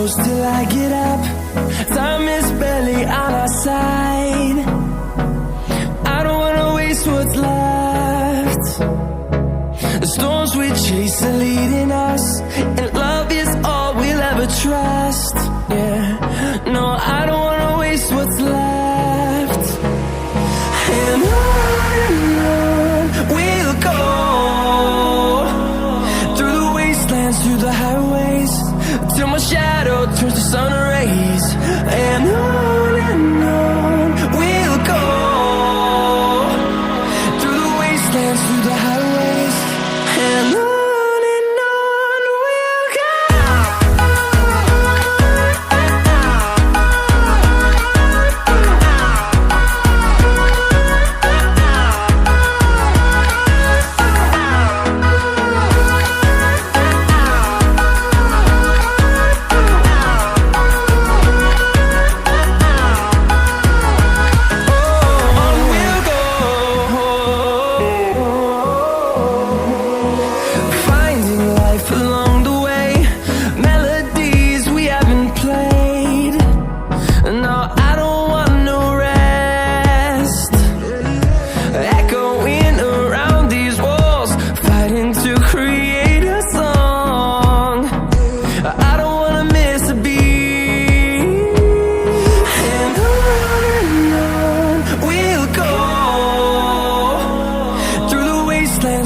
close till I get up. Time is barely on our side. I don't wanna waste what's left. The storms we chase are leading us, and love is all we'll ever trust. Yeah, no, I don't wanna waste what's left. And on we'll go, through the wastelands, through the highways, till my shadow turns to sun rays. And on we'll go, through the wastelands, through the highways, and on we'll go.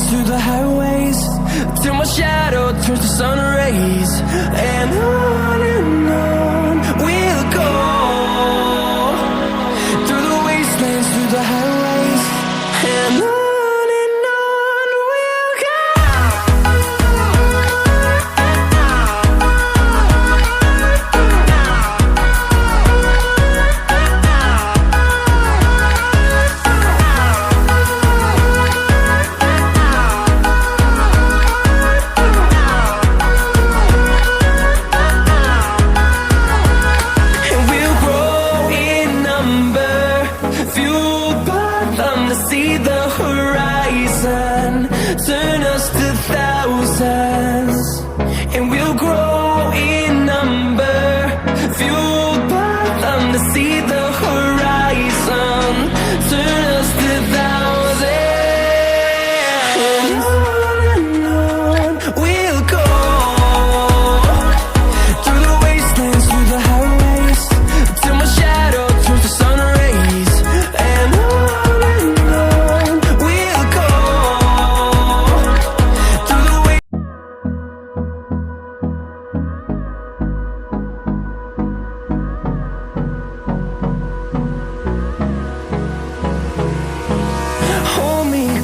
Through the highways, till my shadow turns to sun rays. And on we'll go, through the wastelands, through the highways, and on we'll go. See the horizon, turn us to thousands, and we'll grow in number, fueled by them. To see the horizon, turn us to thousands, and on we'll go, through the wastelands, through the highways, till my shadow turns to sun rays. And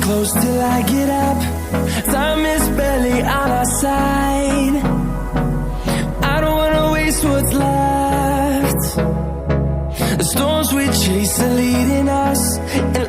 close till I get up. Time is barely on our side. I don't wanna waste what's left. The storms we chase are leading us, and